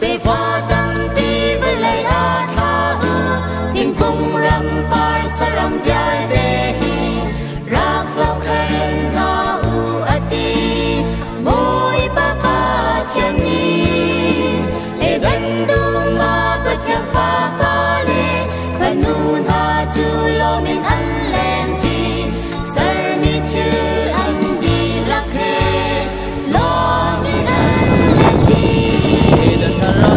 tê pha tăng tê bê lê a tha u thiên cung râm par sa râm dài đê hi rác dọc khen na u a ti môi ba ba chân nhi e đan du ma ba chân pha ba lê phần nu na chu lo min an len ti sar mi chu an di lạc khe lo min an len ti e đan thara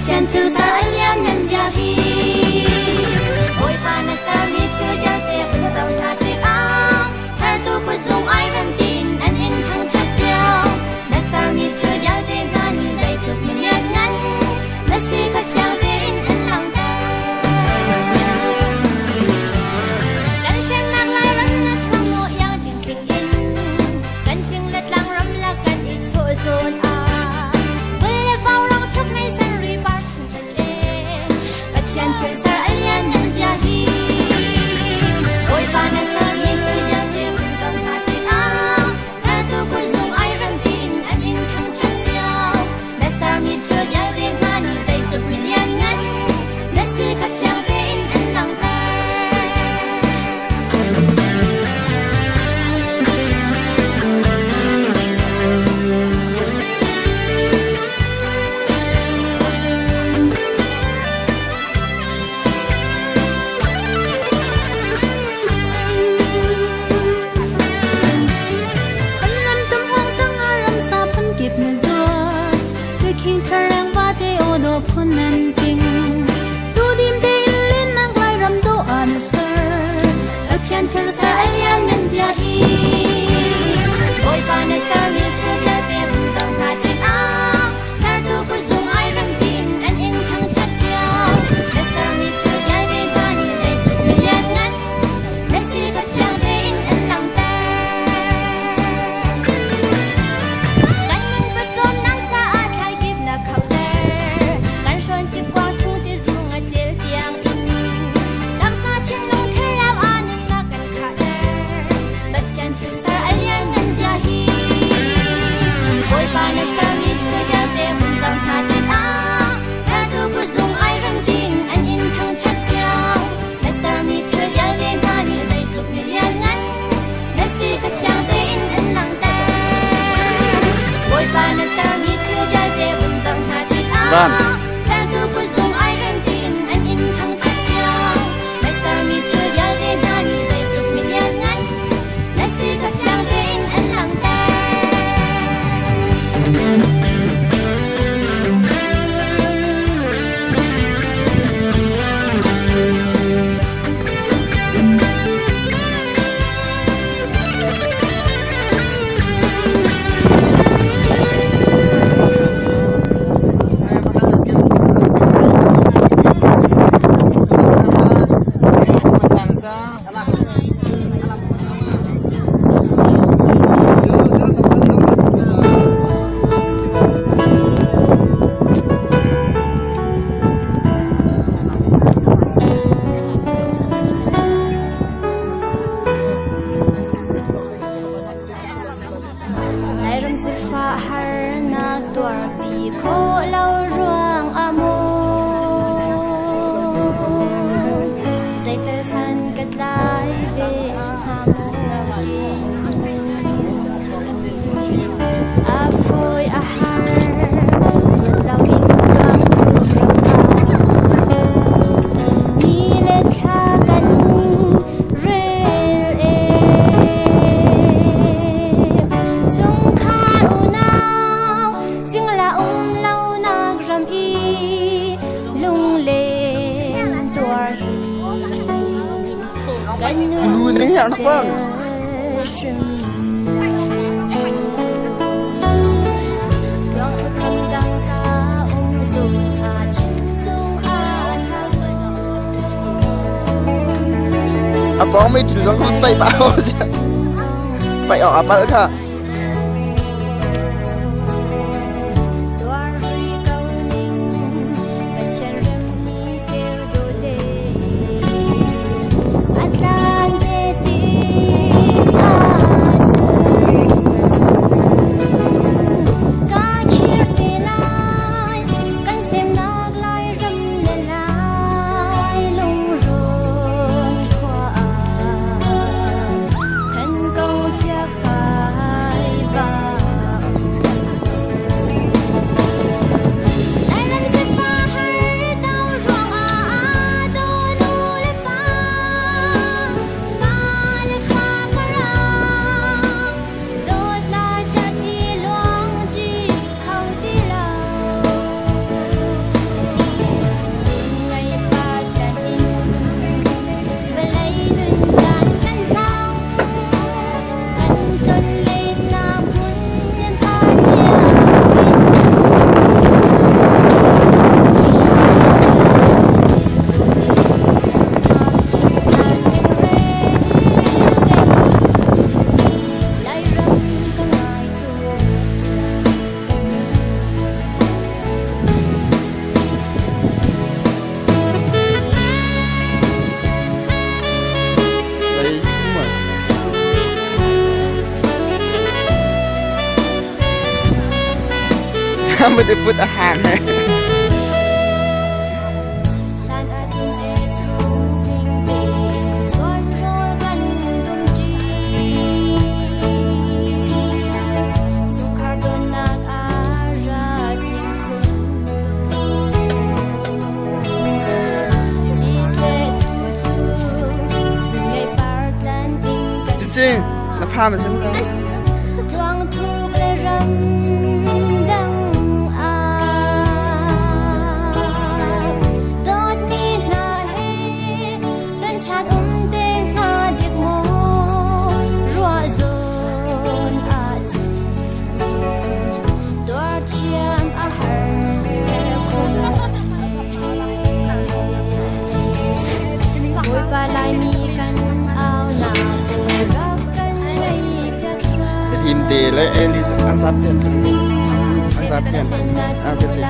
Chen chu sar alian nhân gia hi ôi pa na sar mi chu ya te pa dau tha te a sar tu pu zung ai ram tin an in thang cha chao na sar mi chu ya te na ni dai tu ni ya nan na si ka chang te in an lang ta kan sen nang lai ram na thang mo yang tin tin in kan sing let lang ram la kan i cho zon a Chen chu sar alian nhân gia hi su sa alian nan zia hi boy pa na sa mi chue ya te mun tam tha te a sa tu pu zung ai ram tin an in thang chat chiao na sa mi chue ya te tha ni zai tu mi lian ngan na si ka chang te in an lang ta boy pa na sa mi chue ya te mun tam tha te a sa tu pu zung ai ram tin an in thang chat chiao na sa mi chue ya te tha ni zai tu mi lian ngan na si ka chang te in an lang ta có mấy chữ con tay bảo phải ở apa cảไม่ได้พูดอาหารเลยจริงๆแล้วพามันฉันก็ทีมเตะและเอลิสอันซับเปลี่ยนอันซับเปลี่ยนอันเปลี่ยน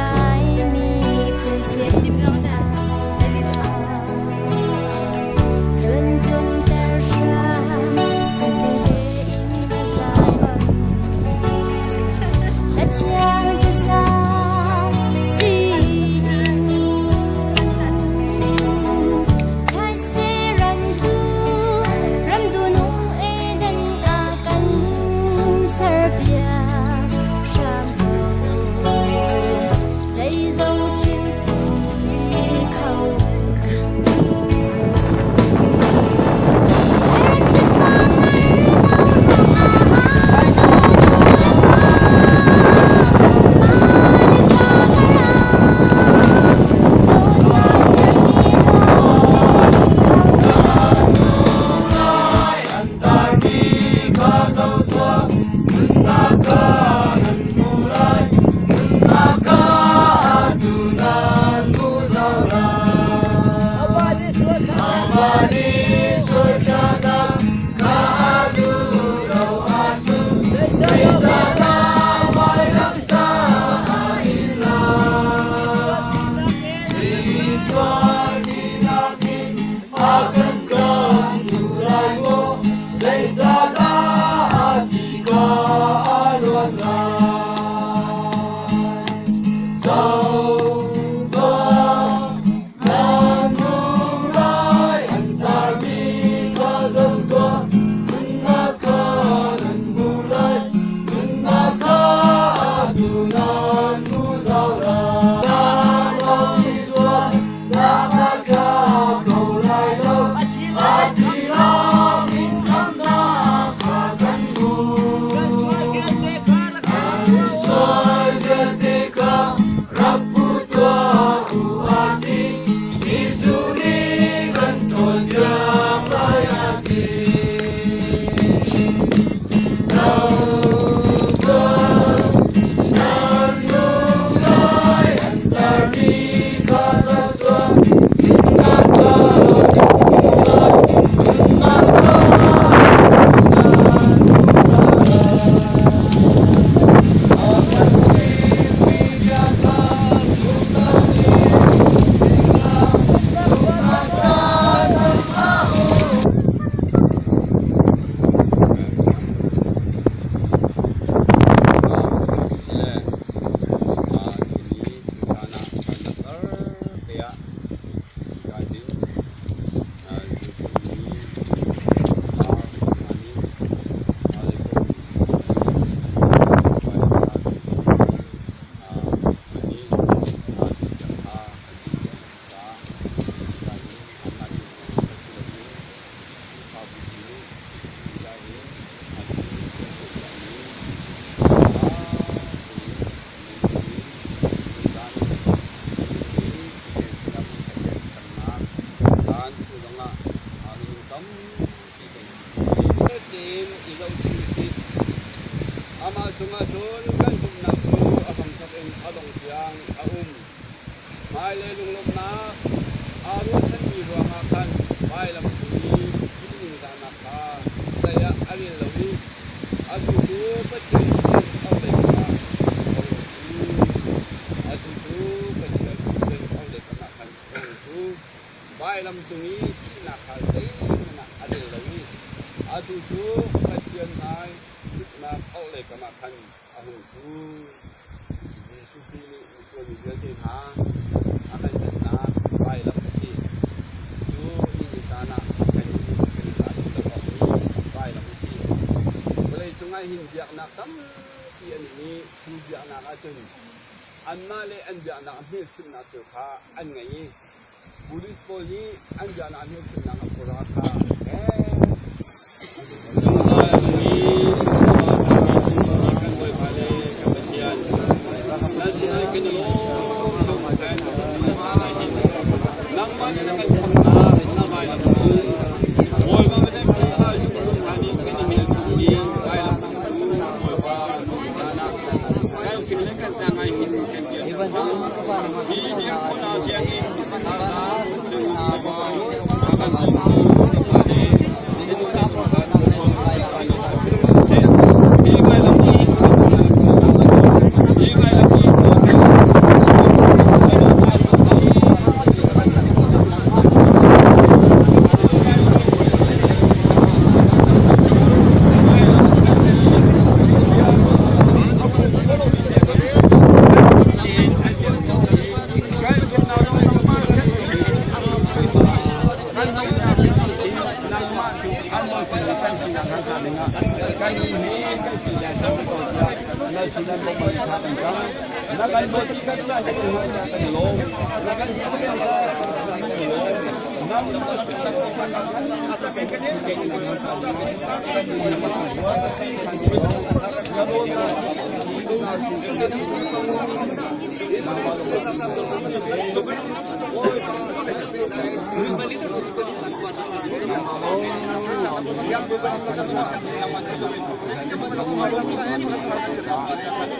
Yang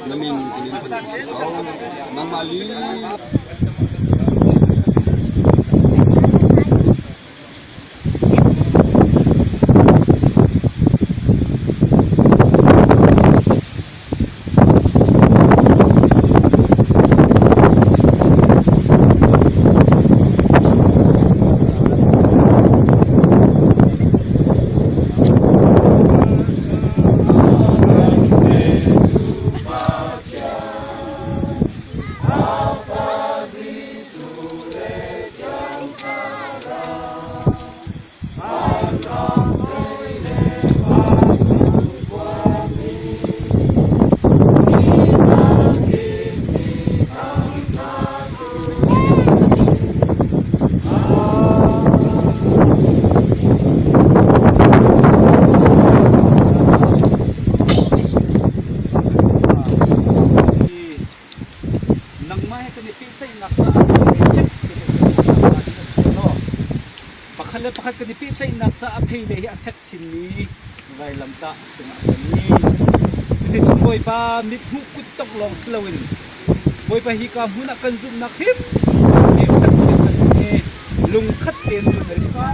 namin nang mali pakhat kanipit sa inak sa apay lehi ang hek chini ngai lamta tuma kani sidi chumoy pa mit hu kutok long slowin boy pa hi ka huna kan zum na khip lung khat ten tu ri ka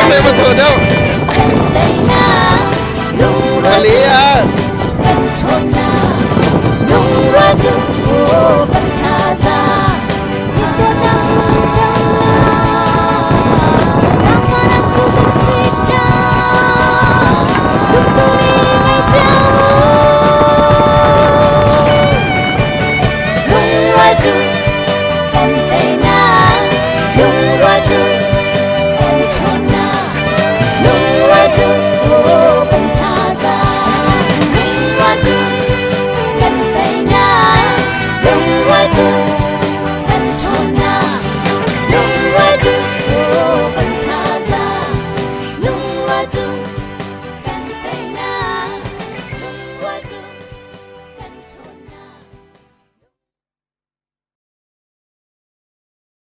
Mali, betul dah.